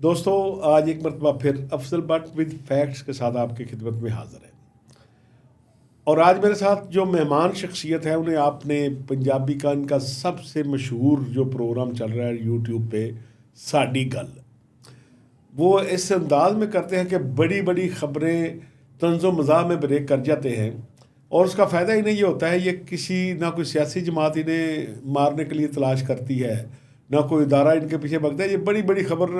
دوستو آج ایک مرتبہ پھر افضل بٹ ود فیکٹس کے ساتھ آپ کی خدمت میں حاضر ہے، اور آج میرے ساتھ جو مہمان شخصیت ہے انہیں آپ نے پنجابی کا ان کا سب سے مشہور جو پروگرام چل رہا ہے یوٹیوب پہ ساڈی گل، وہ اس انداز میں کرتے ہیں کہ بڑی بڑی خبریں طنز و مزاح میں بریک کر جاتے ہیں، اور اس کا فائدہ انہیں یہ ہوتا ہے یہ کسی نہ کوئی سیاسی جماعت انہیں مارنے کے لیے تلاش کرتی ہے، نہ کوئی ادارہ ان کے پیچھے بھگتا ہے، یہ بڑی بڑی خبر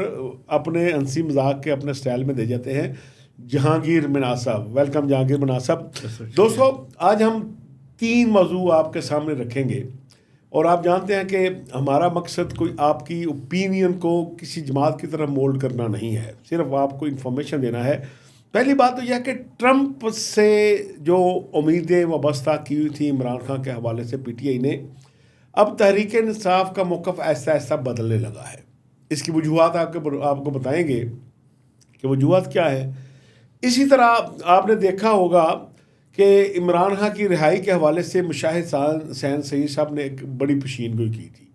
اپنے ہنسی مذاق کے اپنے سٹائل میں دے جاتے ہیں۔ جہانگیر مناز صاحب، ویلکم جہانگیر مناز صاحب۔ دوستو آج ہم 3 موضوع آپ کے سامنے رکھیں گے، اور آپ جانتے ہیں کہ ہمارا مقصد کوئی آپ کی اوپینین کو کسی جماعت کی طرف مولڈ کرنا نہیں ہے، صرف آپ کو انفارمیشن دینا ہے۔ پہلی بات تو یہ ہے کہ ٹرمپ سے جو امیدیں وابستہ کی ہوئی تھیں عمران خان کے حوالے سے پی ٹی آئی نے، اب تحریک انصاف کا موقف ایسا ایسا بدلنے لگا ہے۔ اس کی وجوہات آپ کو بتائیں گے کہ وجوہات کیا ہے۔ اسی طرح آپ نے دیکھا ہوگا کہ عمران خان کی رہائی کے حوالے سے مشاہد حسین سعید صاحب نے ایک بڑی پیشین گوئی کی تھی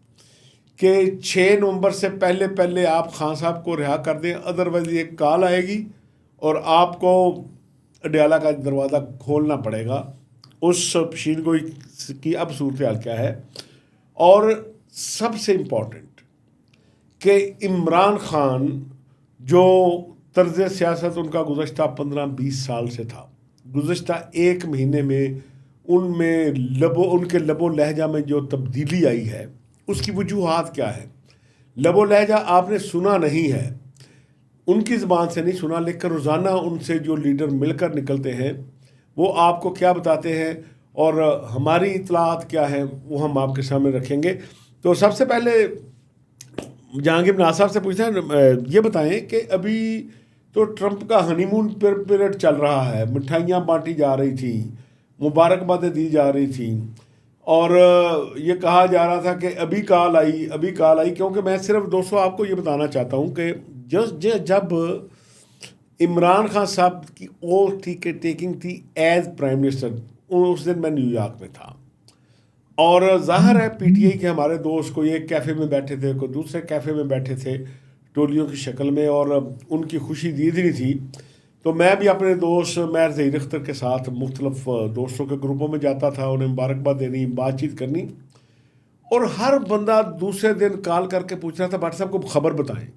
کہ 6 نومبر سے پہلے آپ خان صاحب کو رہا کر دیں، ادروائز ایک کال آئے گی اور آپ کو اڈیالہ کا دروازہ کھولنا پڑے گا۔ اس پیشین گوئی کی اب صورتحال کیا ہے؟ اور سب سے امپورٹنٹ کہ عمران خان جو طرز سیاست ان کا گزشتہ 15-20 سال سے تھا، گزشتہ 1 مہینے میں ان کے لب و لہجہ میں جو تبدیلی آئی ہے، اس کی وجوہات کیا ہے؟ لب و لہجہ آپ نے سنا نہیں ہے، ان کی زبان سے نہیں سنا، لیکن روزانہ ان سے جو لیڈر مل کر نکلتے ہیں وہ آپ کو کیا بتاتے ہیں، اور ہماری اطلاعات کیا ہیں وہ ہم آپ کے سامنے رکھیں گے۔ تو سب سے پہلے جہانگیر مناز صاحب سے پوچھتے ہیں، یہ بتائیں کہ ابھی تو ٹرمپ کا ہنی مون پیریڈ چل رہا ہے، مٹھائیاں بانٹی جا رہی تھیں، مبارکبادیں دی جا رہی تھیں، اور یہ کہا جا رہا تھا کہ ابھی کال آئی، کیونکہ میں صرف دوستوں آپ کو یہ بتانا چاہتا ہوں کہ جب عمران خان صاحب کی اوتھ تھی کہ ٹیکنگ تھی ایز پرائم منسٹر، اس دن میں نیو یارک میں تھا، اور ظاہر ہے پی ٹی آئی کے ہمارے دوست کوئی ایک کیفے میں بیٹھے تھے، کوئی دوسرے کیفے میں بیٹھے تھے ٹولیوں کی شکل میں، اور ان کی خوشی دی نہیں تھی۔ تو میں بھی اپنے دوست مہر ظہیر اختر کے ساتھ مختلف دوستوں کے گروپوں میں جاتا تھا، انہیں مبارکباد دینی، بات چیت کرنی، اور ہر بندہ دوسرے دن کال کر کے پوچھ رہا تھا بھٹ صاحب کو خبر بتائیں۔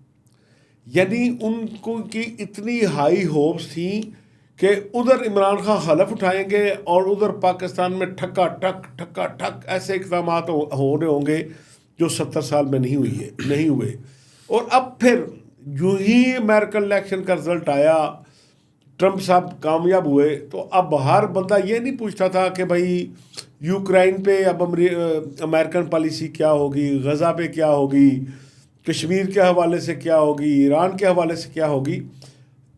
یعنی ان کو کی اتنی ہائی ہوپس تھیں کہ ادھر عمران خان حلف اٹھائیں گے اور ادھر پاکستان میں ٹھکا ٹھک ایسے اقدامات ہو رہے ہوں گے جو 70 سال میں نہیں ہوئے۔ اور اب پھر جو ہی امریکن الیکشن کا رزلٹ آیا، ٹرمپ صاحب کامیاب ہوئے، تو اب ہر بندہ یہ نہیں پوچھتا تھا کہ بھائی یوکرائن پہ اب امریکن پالیسی کیا ہوگی، غزہ پہ کیا ہوگی، کشمیر کے حوالے سے کیا ہوگی، ایران کے حوالے سے کیا ہوگی۔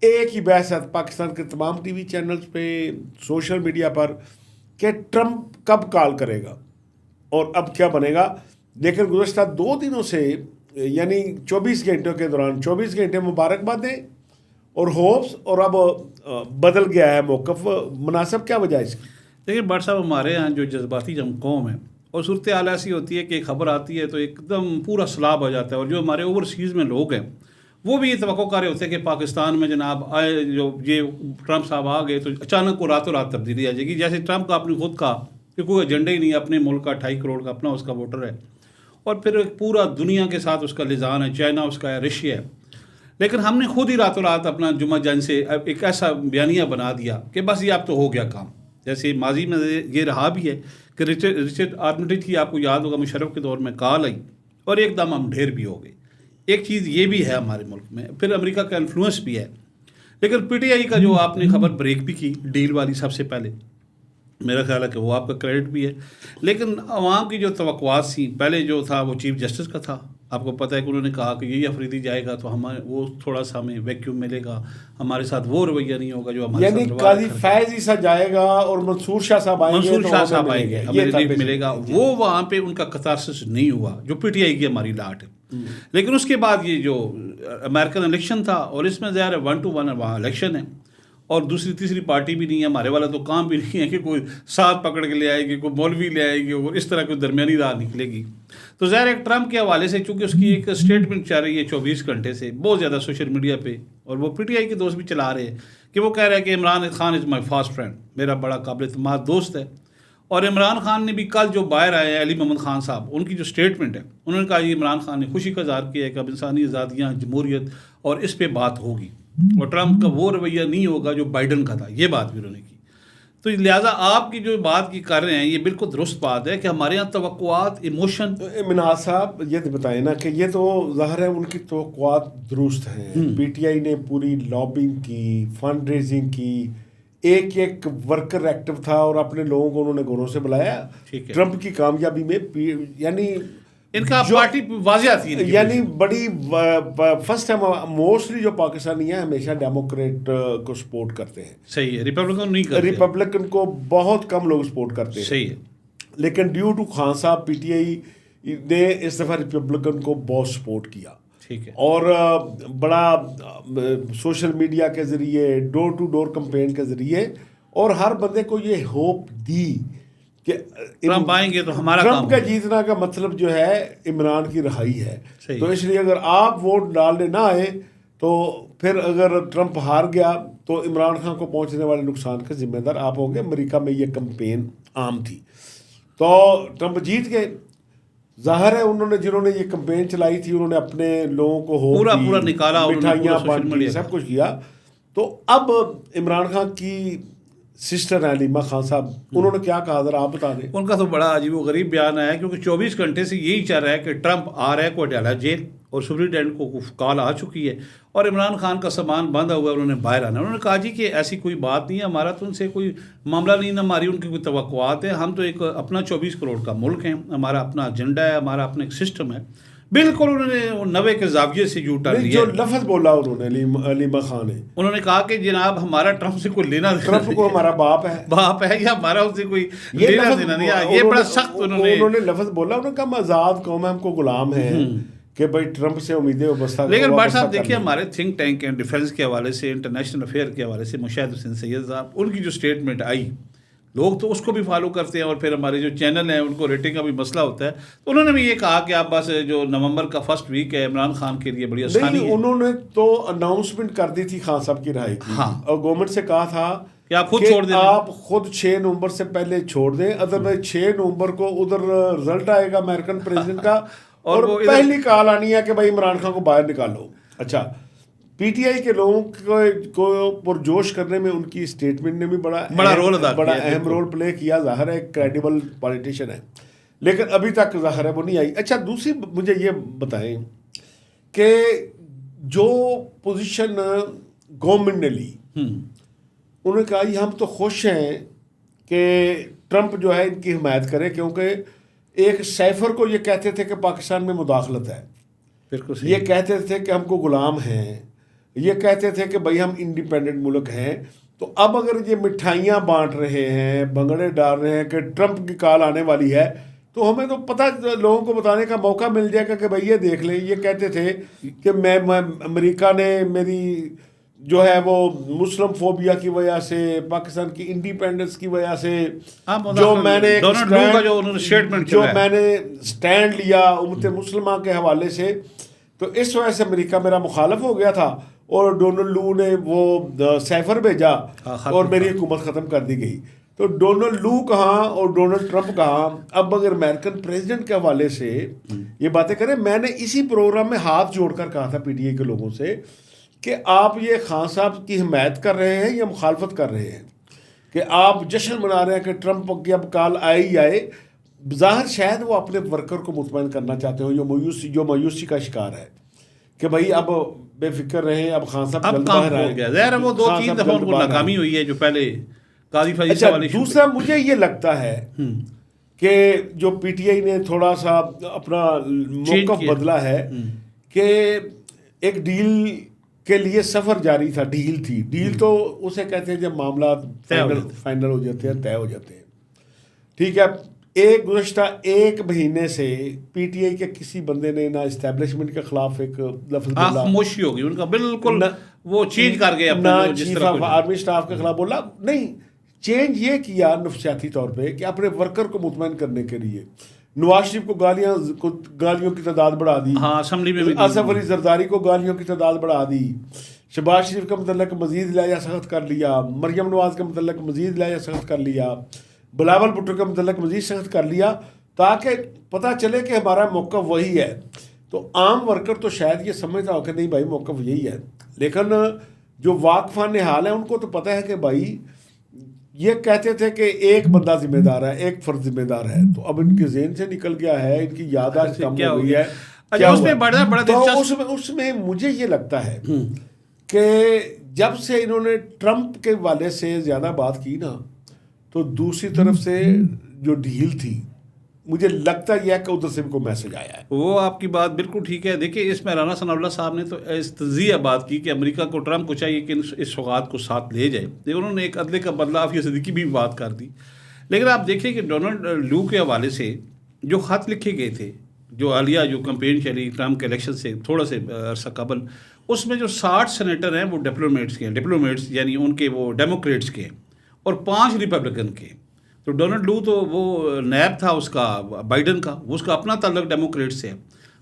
ایک ہی بحث ہے پاکستان کے تمام ٹی وی چینلز پہ، سوشل میڈیا پر، کہ ٹرمپ کب کال کرے گا اور اب کیا بنے گا۔ لیکن گزشتہ 2 دنوں سے، یعنی 24 گھنٹوں کے دوران 24 گھنٹے مبارکبادیں اور ہوپس، اور اب بدل گیا ہے موقف۔ مناسب کیا وجہ ہے اس کی؟ دیکھیے بٹ صاحب، ہمارے یہاں جو جذباتی قوم ہے، اور صورتحال ایسی ہوتی ہے کہ خبر آتی ہے تو ایک دم پورا سیلاب ہو جاتا ہے، اور جو ہمارے اوورسیز میں لوگ ہیں وہ بھی یہ توقع کر رہے ہوتے ہیں کہ پاکستان میں جناب آئے، جو یہ ٹرمپ صاحب آ گئے تو اچانک کو راتوں رات تبدیلی آ جائے گی۔ جیسے ٹرمپ کا اپنی خود کہا کہ کوئی ایجنڈا ہی نہیں ہے، اپنے ملک کا 2.5 کروڑ کا اپنا اس کا ووٹر ہے، اور پھر پورا دنیا کے ساتھ اس کا لزان ہے، چائنا اس کا ہے، رشیا ہے۔ لیکن ہم نے خود ہی راتوں رات اپنا جمعہ جن سے ایک ایسا بیانیہ بنا دیا کہ بس یہ اب تو ہو گیا کام۔ جیسے ماضی میں یہ رہا بھی ہے کہ رچرڈ آرمٹیج کی آپ کو یاد ہوگا مشرف کے دور میں کال آئی اور ایک دم ہم ڈھیر بھی ہو گئے۔ ایک چیز یہ بھی ہے ہمارے ملک میں، پھر امریکہ کا انفلوئنس بھی ہے۔ لیکن پی ٹی آئی کا جو آپ نے خبر بریک بھی کی ڈیل والی، سب سے پہلے میرا خیال ہے کہ وہ آپ کا کریڈٹ بھی ہے۔ لیکن عوام کی جو توقعات تھیں، پہلے جو تھا وہ چیف جسٹس کا تھا، آپ کو پتہ ہے کہ انہوں نے کہا کہ یہ افریدی جائے گا تو وہ تھوڑا سا ہمیں ویکیوم ملے گا، ہمارے ساتھ وہ رویہ نہیں ہوگا جو ہمارے ساتھ، یعنی قاضی فیض عیسیٰ جائے گا اور منصور شاہ صاحب آئیں گے، ہمیں ریلیف ملے گا۔ وہ وہاں پہ ان کا کتارسس نہیں ہوا، جو پی ٹی آئی کی ہماری لاٹ ہے۔ لیکن اس کے بعد یہ جو امریکن الیکشن تھا، اور اس میں ظاہر ہے 1 to 1 وہاں الیکشن ہے، اور دوسری تیسری پارٹی بھی نہیں ہے. ہمارے والا تو کام بھی نہیں ہے کہ کوئی ساتھ پکڑ کے لے آئے گی, کوئی مولوی لے آئے گی اور اس طرح کوئی درمیانی راہ نکلے گی. تو ظاہر ہے ٹرمپ کے حوالے سے چونکہ اس کی ایک اسٹیٹمنٹ چل رہی ہے 24 گھنٹے سے بہت زیادہ سوشل میڈیا پہ, اور وہ پی ٹی آئی کے دوست بھی چلا رہے ہیں کہ وہ کہہ رہا ہے کہ عمران خان از مائی فاسٹ فرینڈ, میرا بڑا قابل اعتماد دوست ہے. اور عمران خان نے بھی کل جو باہر آئے ہیں علی محمد خان صاحب, ان کی جو اسٹیٹمنٹ ہے انہوں نے کہا یہ عمران خان نے خوشی کا اظہار کیا ہے کہ اب انسانی آزادیاں, جمہوریت اور اس پہ بات ہوگی, اور ٹرمپ کا وہ رویہ نہیں ہوگا جو بائیڈن کا تھا. یہ بات بھی انہوں نے کی. تو لہٰذا آپ کی جو بات کی کر رہے ہیں یہ بالکل درست بات ہے کہ ہمارے یہاں توقعات, ایموشن. مناز صاحب یہ بتائیں نا کہ یہ تو ظاہر ہے ان کی توقعات درست ہیں. پی ٹی آئی نے پوری لابنگ کی, فنڈ ریزنگ کی, ایک ورکر ایکٹیو تھا اور اپنے لوگوں کو انہوں نے گھروں سے بلایا. ٹرمپ کی کامیابی میں یعنی ان کا پارٹی واضح تھی, یعنی بڑی فرسٹ ٹائم موسٹلی جو پاکستانی ہیں ہمیشہ ڈیموکریٹ کو سپورٹ کرتے ہیں. صحیح ہے, ریپبلکن نہیں کرتے, ریپبلکن کو بہت کم لوگ سپورٹ کرتے ہیں. صحیح ہے. لیکن ڈیو ٹو خان صاحب پی ٹی آئی نے اس دفعہ ریپبلکن کو بہت سپورٹ کیا. ٹھیک ہے. اور بڑا سوشل میڈیا کے ذریعے, ڈور ٹو ڈور کمپین کے ذریعے, اور ہر بندے کو یہ ہوپ دی کہ ٹرمپ آئیں گے تو ہمارا ٹرمپ کا جیتنا کا مطلب جو ہے عمران کی رہائی ہے. تو اس لیے اگر آپ ووٹ ڈالنے نہ آئے تو پھر اگر ٹرمپ ہار گیا تو عمران خان کو پہنچنے والے نقصان کے ذمہ دار آپ ہوں گے. امریکہ میں یہ کمپین عام تھی. تو ٹرمپ جیت گئے. ظاہر ہے انہوں نے, جنہوں نے یہ کمپین چلائی تھی, انہوں نے اپنے لوگوں کو پورا نکالا, مٹھائیاں بانٹی, سب کچھ کیا. تو اب عمران خان کی سسٹر ہیں علیمہ خان صاحب, انہوں نے کیا کہا ذرا آپ بتا دیں. ان کا تو بڑا عجیب و غریب بیان آیا کیونکہ 24 گھنٹے سے یہی چل رہا ہے کہ ٹرمپ آ رہا ہے, کو ڈالا جیل, اور سپرنٹینڈنٹ کو کال آ چکی ہے اور عمران خان کا سامان باندھا ہوا ہے, انہوں نے باہر آنا. انہوں نے کہا جی کہ ایسی کوئی بات نہیں ہے, ہمارا تو ان سے کوئی معاملہ نہیں, نہ ہماری ان کی کوئی توقعات ہیں. ہم تو ایک اپنا 24 کروڑ کا ملک ہیں, ہمارا اپنا ایجنڈا ہے, ہمارا اپنا ایک سسٹم ہے. بالکل انہوں نے 90 کے زاویے سے جھوٹا لیا. جو لفظ بولا انہوں نے علیمہ خان نے, انہوں نے کہا کہ جناب ہمارا ٹرمپ سے کوئی لینا دینا, ٹرمپ کو ہمارا باپ ہے یا ہمارا ان سے کوئی لینا دینا نہیں. یہ بڑا سخت انہوں نے لفظ بولا. انہوں نے کہا ہم آزاد قوم ہے, ہم کو غلام ہیں کہ بھائی ٹرمپ سے امیدیں وابستہ. لیکن بھائی صاحب دیکھیے ہمارے تھنک ٹینک اینڈ ڈیفینس کے حوالے سے, انٹرنیشنل افیئر کے حوالے سے مشاہد حسین سید صاحب, ان کی جو اسٹیٹمنٹ آئی, لوگ تو اس کو بھی فالو کرتے ہیں, اور پھر ہمارے جو چینل ہیں ان کو ریٹنگ کا بھی مسئلہ ہوتا ہے. تو انہوں نے بھی یہ کہا کہ آپ بس جو نومبر کا فرسٹ ویک ہے عمران خان کے لیے بڑی آسانی ہے. انہوں نے تو اناؤنسمنٹ کر دی تھی خان صاحب کی رہائی کی, اور گورنمنٹ سے کہا تھا کہ آپ خود چھوڑ دیں, آپ خود 6 نومبر سے پہلے چھوڑ دیں, ادروائز 6 نومبر کو ادھر رزلٹ آئے گا امریکن پریزیڈنٹ کا, اور پہلی کال آنی ہے کہ بھائی عمران خان کو باہر نکالو. اچھا, پی ٹی آئی کے لوگوں کو پرجوش کرنے میں ان کی اسٹیٹمنٹ نے بھی بڑا رول ادا بڑا اہم رول پلے کیا. ظاہر ہے کریڈیبل پالیٹیشین ہے, لیکن ابھی تک ظاہر ہے وہ نہیں آئی. اچھا, دوسری مجھے یہ بتائیں کہ جو پوزیشن گورنمنٹ نے لی, انہوں نے کہا ہم تو خوش ہیں کہ ٹرمپ جو ہے ان کی حمایت کرے, کیونکہ ایک سیفر کو یہ کہتے تھے کہ پاکستان میں مداخلت ہے, یہ کہتے تھے کہ ہم کو غلام ہیں, یہ کہتے تھے کہ بھائی ہم انڈیپینڈنٹ ملک ہیں. تو اب اگر یہ مٹھائیاں بانٹ رہے ہیں, بھنگڑے ڈال رہے ہیں کہ ٹرمپ کی کال آنے والی ہے, تو ہمیں تو پتہ لوگوں کو بتانے کا موقع مل جائے گا کہ بھائی یہ دیکھ لیں, یہ کہتے تھے کہ میں امریکہ نے میری جو ہے وہ مسلم فوبیا کی وجہ سے, پاکستان کی انڈیپینڈنس کی وجہ سے, جو میں نے اسٹینڈ لیا امت مسلمہ کے حوالے سے, تو اس وجہ سے امریکہ میرا مخالف ہو گیا تھا, اور ڈونلڈ لو نے وہ سیفر بھیجا اور میری حکومت ختم کر دی گئی. تو ڈونلڈ لو کہاں اور ڈونلڈ ٹرمپ کہاں. اب اگر امریکن پریزیڈنٹ کے حوالے سے یہ باتیں کریں, میں نے اسی پروگرام میں ہاتھ جوڑ کر کہا تھا پی ٹی آئی کے لوگوں سے کہ آپ یہ خان صاحب کی حمایت کر رہے ہیں یا مخالفت کر رہے ہیں, کہ آپ جشن منا رہے ہیں کہ ٹرمپ کی اب کال آئے ہی آئے. ظاہر شاید وہ اپنے ورکر کو مطمئن کرنا چاہتے ہو جو مایوسی کا شکار ہے کہ بھائی اب بے فکر رہیں, اب خان صاحب جلد باہر آئے. ظاہر ہے وہ 2-3 دفعہ ان کو ناکامی ہوئی ہے جو پہلے قاضی فیض صاحب والی. دوسرا مجھے یہ لگتا ہے کہ جو پی ٹی آئی نے تھوڑا سا اپنا موقف بدلا ہے کہ ایک ڈیل کے لیے سفر جاری تھا. ڈیل تو اسے کہتے ہیں جب معاملات فائنل ہو جاتے ہیں, طے ہو جاتے ہیں. ٹھیک ہے, ایک گزشتہ ایک مہینے سے پی ٹی آئی کے کسی بندے نے نہ اسٹیبلشمنٹ کے خلاف ایک لفظ بولا، خاموشی ہوگی ان کا بالکل، وہ چینج کر گئے نہ اپنے جس چیف طرح آف آرمی اسٹاف کے خلاف بولا، نہیں چینج یہ کیا نفسیاتی طور پہ کہ اپنے ورکر کو مطمئن کرنے کے لیے نواز شریف کو گالیوں کی تعداد بڑھا دی، ہاں اسمبلی میں بھی آصف علی زرداری کو گالیوں کی تعداد بڑھا دی، شہباز شریف کا متعلق مزید لہجہ سخت کر لیا، مریم نواز کا متعلق مزید لہجہ سخت کر لیا، بلاول بھٹو کا متعلق مزید سخت کر لیا، تاکہ پتہ چلے کہ ہمارا موقف وہی ہے۔ تو عام ورکر تو شاید یہ سمجھتا ہو کہ نہیں بھائی موقف یہی ہے، لیکن جو واقفان حال ہے ان کو تو پتہ ہے کہ بھائی یہ کہتے تھے کہ ایک بندہ ذمہ دار ہے، ایک فرد ذمہ دار ہے، تو اب ان کے ذہن سے نکل گیا ہے، ان کی یادداشت کم ہو گئی ہے۔ اس میں بڑا تو اس میں مجھے یہ لگتا ہے کہ جب سے انہوں نے ٹرمپ کے والے سے زیادہ بات کی نا، تو دوسری طرف سے جو ڈھیل تھی مجھے لگتا یہ ہے کہ ادھر سے بھی کوئی میسج آیا ہے۔ وہ آپ کی بات بالکل ٹھیک ہے۔ دیکھیں اس میں رانا ثناء اللہ صاحب نے تو اس تجزیہ بات کی کہ امریکہ کو ٹرمپ کو چاہیے کہ اس سوغات کو ساتھ لے جائے، لیکن انہوں نے ایک عدلے کا بدلہ عافیہ صدیقی بھی بات کر دی۔ لیکن آپ دیکھیں کہ ڈونلڈ لو کے حوالے سے جو خط لکھے گئے تھے، جو حالیہ جو کمپین چلی ٹرمپ کے الیکشن سے تھوڑا سے عرصہ قبل، اس میں جو 60 سینیٹر ہیں وہ ڈپلومیٹس یعنی ان کے وہ ڈیموکریٹس کے ہیں اور 5 ریپبلکن کے۔ تو ڈونلڈ لو تو وہ نیب تھا اس کا بائیڈن کا، وہ اس کا اپنا تعلق ڈیموکریٹس سے ہے۔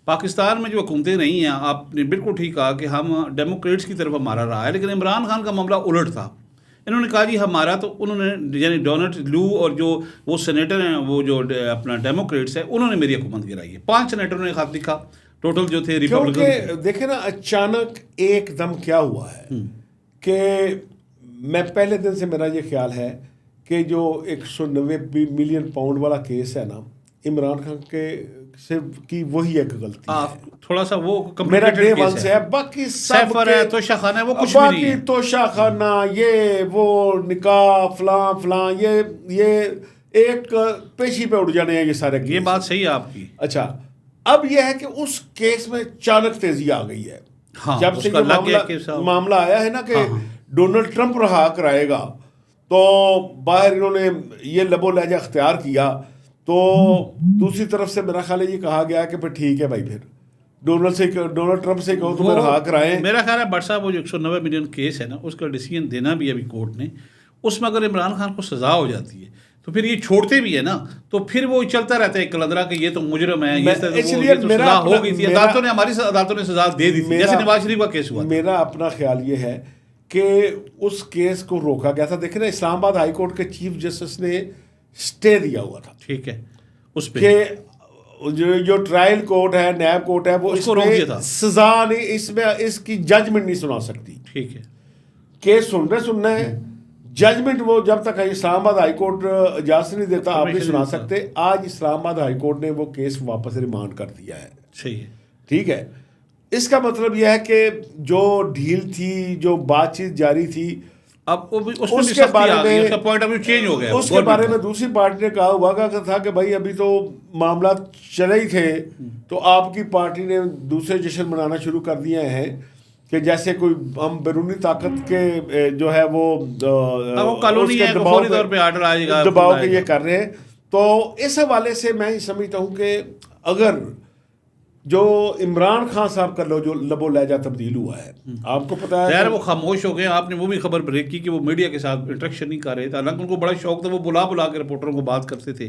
پاکستان میں جو حکومتیں رہی ہیں، آپ نے بالکل ٹھیک کہا کہ ہم ڈیموکریٹس کی طرف ہمارا رہا ہے، لیکن عمران خان کا معاملہ الٹ تھا۔ انہوں نے کہا جی ہمارا، تو انہوں نے یعنی ڈونلڈ لو اور جو وہ سینیٹر ہیں وہ جو اپنا ڈیموکریٹس ہیں، انہوں نے میری حکومت گرائی ہے۔ 5 سینیٹروں نے خط لکھا ٹوٹل جو تھے ریپبلکن۔ کیونکہ دیکھیں نا اچانک ایک دم کیا ہوا ہے کہ میں پہلے دن سے میرا یہ خیال ہے کہ جو 190 ملین پاؤنڈ والا کیس ہے نا عمران خان کے سے کی وہی ایک غلطی ہے، تھوڑا سا وہ میرا ڈے ون سے ہے، باقی سب ہے توشہ خانہ ہے، وہ کچھ بھی نہیں ہے، باقی توشہ خانہ یہ وہ نکاح فلاں فلاں یہ ایک پیشی پہ اڑ جانے ہیں یہ سارے۔ یہ بات صحیح ہے آپ کی۔ اچھا اب یہ ہے کہ اس کیس میں اچانک تیزی آ گئی ہے، جب سے یہ معاملہ آیا ہے نا کہ ڈونلڈ ٹرمپ رہا کرائے گا، تو باہر انہوں نے یہ لب و لہجہ اختیار کیا، تو دوسری طرف سے میرا خیال ہے یہ کہا گیا کہ پھر ٹھیک ہے بھائی، پھر ڈونلڈ ٹرمپ سے کہو تمہیں رہا کرائیں۔ میرا خیال ہے بٹ صاحب وہ جو 190 ملین کیس ہے نا، اس کا ڈیسیژن دینا بھی ابھی کورٹ نے، اس میں اگر عمران خان کو سزا ہو جاتی ہے تو پھر یہ چھوڑتے بھی ہے نا، تو پھر وہ چلتا رہتا ہے کلندرا کہ یہ تو مجرم ہے، یہ سزا ہو گئی تھی، عدالتوں نے ہماری عدالتوں نے سزا دے دی تھی، جیسے نواز شریف کا کیس ہوا۔ میرا اپنا خیال یہ ہے کہ اس کیس کو روکا گیا تھا۔ دیکھیں نا اسلام آباد ہائی کورٹ کے چیف جسٹس نے اسٹے دیا ہوا تھا، ٹھیک ہے، اس پہ کہ جو ٹرائل کورٹ ہے، نیب کورٹ ہے، وہ اس کو روک دیا تھا، سزا نہیں، اس میں اس کی ججمنٹ نہیں سنا سکتی، ٹھیک ہے، کیس سننا ہے، ججمنٹ وہ جب تک اسلام آباد ہائی کورٹ اجازت نہیں دیتا آپ نہیں سنا سکتے۔ آج اسلام آباد ہائی کورٹ نے وہ کیس واپس ریمانڈ کر دیا ہے، صحیح ہے، ٹھیک ہے۔ اس کا مطلب یہ ہے کہ جو ڈھیل تھی، جو بات چیت جاری تھی، اب اس کے بارے میں اس کا پوائنٹ آف ویو چینج ہو گیا، اس کے بارے میں دوسری پارٹی نے کہا ہوا تھا کہ بھائی ابھی تو معاملات چلے ہی تھے، تو آپ کی پارٹی نے دوسرے جشن منانا شروع کر دیے ہیں کہ جیسے کوئی ہم بیرونی طاقت کے جو ہے وہ دباؤ کے یہ کر رہے ہیں۔ تو اس حوالے سے میں یہ سمجھتا ہوں کہ اگر جو عمران خان صاحب کا جو لب و لہجہ تبدیل ہوا ہے، آپ کو پتا ہے وہ خاموش ہو گئے، آپ نے وہ بھی خبر بریک کی کہ وہ میڈیا کے ساتھ انٹریکشن نہیں کر رہے تھے، حالانکہ ان کو بڑا شوق تھا، وہ بلا کے رپورٹروں کو بات کرتے تھے،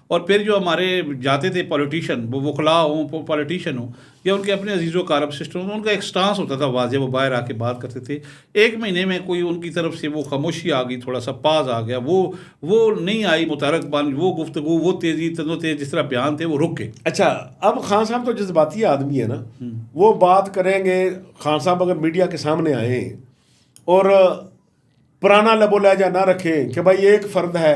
اور پھر جو ہمارے جاتے تھے پولیٹیشین، وہ وکلاء ہوں، پولیٹیشین ہوں یا ان کے اپنے عزیز و کارب سسٹم، ان کا ایک سٹانس ہوتا تھا واضح، وہ باہر آ کے بات کرتے تھے۔ ایک مہینے میں کوئی ان کی طرف سے وہ خاموشی آ گئی، تھوڑا سا پاز آ گیا، وہ نہیں آئی متحرک بان، وہ گفتگو، وہ تیزی جس طرح بیان تھے وہ رک گئے۔ اچھا اب خان صاحب تو جذباتی آدمی ہے نا، وہ بات کریں گے، خان صاحب اگر میڈیا کے سامنے آئیں اور پرانا لب و لہجہ نہ رکھیں کہ بھائی ایک فرد ہے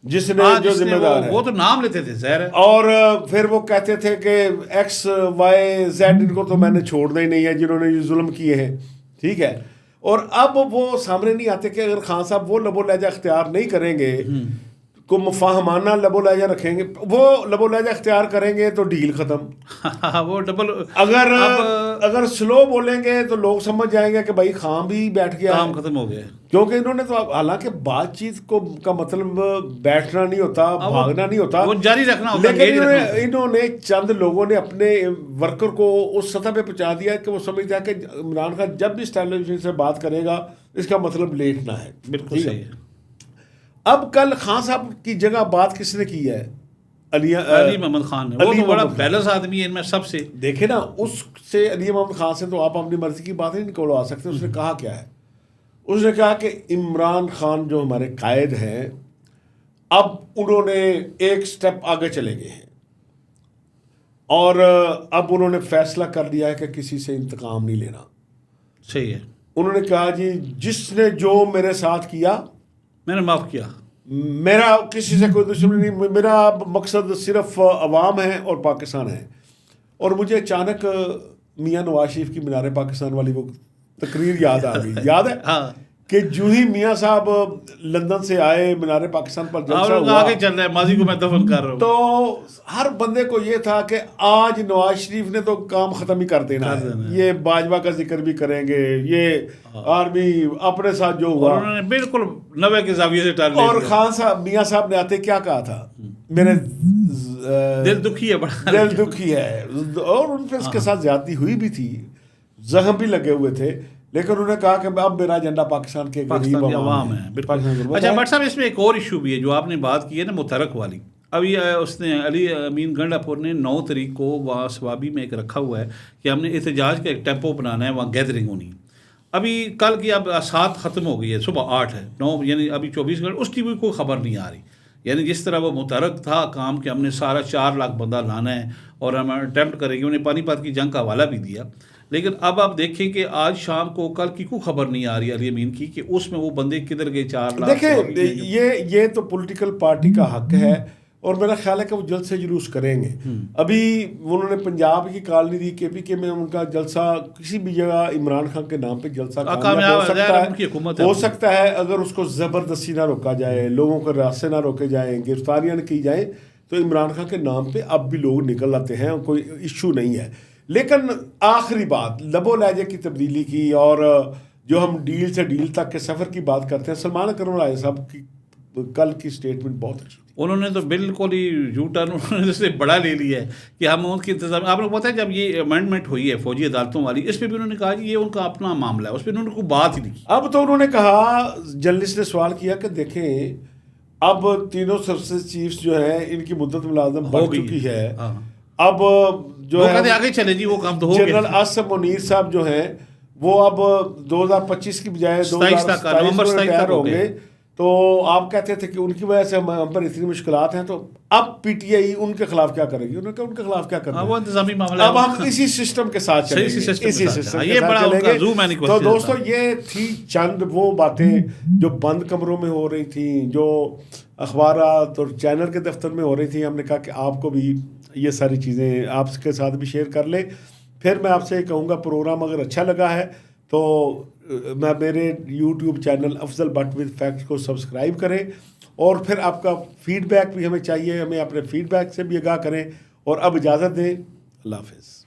جس نے جو ذمہ دار ہے، وہ تو نام لیتے تھے ظاہر ہے، اور پھر وہ کہتے تھے کہ ایکس وائی زیڈ ان کو تو میں نے چھوڑنا ہی نہیں ہے جنہوں نے یہ ظلم کیے ہیں، ٹھیک ہے۔ اور اب وہ سامنے نہیں آتے کہ اگر خان صاحب وہ لب و لہجہ اختیار نہیں کریں گے کو مفاہمانہ لب و لہجہ رکھیں گے، وہ لب و لہجہ اختیار کریں گے تو ڈیل ختم. وہ ڈبل اگر سلو بولیں گے تو لوگ سمجھ جائیں گے کہ بھائی خان بھی بیٹھ گیا، کام ختم ہو گیا. کیونکہ انہوں نے تو حالانکہ بات چیت کا مطلب بیٹھنا نہیں ہوتا، بھاگنا نہیں ہوتا، وہ جاری رکھنا ہوتا، لیکن انہوں نے چند لوگوں نے اپنے ورکر کو اس سطح پہ پہنچا دیا کہ وہ سمجھتا ہے کہ عمران خان جب بھی اس ٹیلی ویژن سے بات کرے گا اس کا مطلب لیٹنا ہے. بالکل صحیح ہے. اب کل خان صاحب کی جگہ بات کس نے کی ہے؟ علی محمد خان نے. وہ تو بڑا بیلنس آدمی ہے ان میں سب سے. دیکھیں نا، اس سے علی محمد خان سے تو آپ اپنی مرضی کی باتیں نہیں نکلوا سکتے. اس نے کہا کیا ہے؟ اس نے کہا کہ عمران خان جو ہمارے قائد ہیں اب انہوں نے ایک سٹیپ آگے چلے گئے ہیں اور اب انہوں نے فیصلہ کر لیا ہے کہ کسی سے انتقام نہیں لینا. صحیح ہے. انہوں نے کہا جی جس نے جو میرے ساتھ کیا میں نے معاف کیا، میرا کسی سے کوئی دشمنی نہیں، میرا مقصد صرف عوام ہے اور پاکستان ہے. اور مجھے اچانک میاں نواز شریف کی مینار پاکستان والی وہ تقریر یاد آ گئی. یاد ہے کہ جو ہی میاں صاحب لندن سے آئے، مینار پاکستان پر جلسہ ہوا، آگے چل رہا ہے، ماضی کو میں دفن کر رہا ہوں. تو ہر بندے کو یہ تھا کہ آج نواز شریف نے تو کام ختم ہی کر دینا ہے، یہ باجوہ کا ذکر بھی کریں گے، یہ آرمی اپنے ساتھ جو ہوا انہوں نے بالکل نوے کے زاویے سے ٹال لیا. اور خان صاحب میاں صاحب نے آتے کیا کہا تھا؟ میرے دل دکھی ہے، بڑا دل دکھی ہے. اور ان پہ اس کے ساتھ زیادتی ہوئی بھی تھی، زخم بھی لگے ہوئے تھے، لیکن انہوں نے کہا کہ اب میرا ایجنڈا پاکستان کے غریب عوام ہے. اچھا بٹ صاحب، اس میں ایک اور ایشو بھی ہے جو آپ نے بات کی ہے نا متحرک والی. ابھی اس نے علی امین گنڈا پور نے 9 تاریخ کو وہاں سوابی میں ایک رکھا ہوا ہے کہ ہم نے احتجاج کا ایک ٹیمپو بنانا ہے، وہاں گیدرنگ ہونی. ابھی کل کی اب 7 ختم ہو گئی ہے، صبح 8 ہے، 9 یعنی ابھی 24 گھنٹے اس کی بھی کوئی خبر نہیں آ رہی. یعنی جس طرح وہ متحرک تھا کام کہ ہم نے سارا 4 لاکھ بندہ لانا ہے اور ہم اٹیمپٹ کریں گے. انہیں پانی پت کی جنگ کا حوالہ بھی دیا، لیکن اب آپ دیکھیں کہ آج شام کو کل کی کوئی خبر نہیں آ رہی علی امین کی کہ اس میں وہ بندے کدھر گئے 4 لاکھ. دیکھیں یہ تو پولیٹیکل پارٹی کا حق ہے اور میرا خیال ہے کہ وہ جلد سے جلوس کریں گے. ابھی انہوں نے پنجاب کی کال نہیں دی، کے پی کے میں ان کا جلسہ کسی بھی جگہ عمران خان کے نام پہ جلسہ ہو سکتا ہے اگر اس کو زبردستی نہ روکا جائے، لوگوں کے راستے نہ روکے جائیں، گرفتاریاں نہ کی جائیں تو عمران خان کے نام پہ اب بھی لوگ نکل آتے ہیں، کوئی ایشو نہیں ہے. لیکن آخری بات لب و لہجے کی تبدیلی کی اور جو ہم ڈیل سے ڈیل تک کے سفر کی بات کرتے ہیں، سلمان اکرم راجہ صاحب کی کل کی سٹیٹمنٹ بہت اچھی تھی. انہوں نے تو بالکل ہی یو ٹرن انہوں نے سے بڑا لے لیا ہے کہ ہم ان کی انتظام. آپ لوگ پتہ ہے جب یہ امینڈمنٹ ہوئی ہے فوجی عدالتوں والی، اس پہ بھی انہوں نے کہا کہ یہ ان کا اپنا معاملہ ہے، اس پہ انہوں نے کوئی بات ہی نہیں کی. اب تو انہوں نے کہا، جرنلسٹ نے سوال کیا کہ دیکھیں اب تینوں سروسز چیفز جو ہیں ان کی مدت ملازم بڑھ چکی ہے، اب جو ہے آگے چلے جی وہ کام تو ہو گیا. جنرل آصف منیر صاحب جو ہیں وہ اب 2025 کی بجائے 2027 میں ریٹائر ہوں گے. تو آپ کہتے تھے کہ ان کی وجہ سے ہم پر اتنی مشکلات ہیں، تو اب پی ٹی آئی ان کے خلاف کیا کرے گی؟ انہوں نے کہا ان کے خلاف کیا کرنا ہے، وہ انتظامی معاملہ. اب ہم اسی سسٹم کے ساتھ چلیں گے، اسی سسٹم کے ساتھ چلیں گے. تو دوستو یہ تھی چند وہ باتیں جو بند کمروں میں ہو رہی تھیں، جو اخبارات اور چینل کے دفتر میں ہو رہی تھیں. ہم نے کہا کہ آپ کو بھی یہ ساری چیزیں آپ کے ساتھ بھی شیئر کر لیں. پھر میں آپ سے کہوں گا پروگرام اگر اچھا لگا ہے تو میں میرے YouTube channel Afzal but with facts کو سبسکرائب کریں، اور پھر آپ کا فیڈ بیک بھی ہمیں چاہیے، ہمیں اپنے فیڈ بیک سے بھی آگاہ کریں. اور اب اجازت دیں، اللہ حافظ.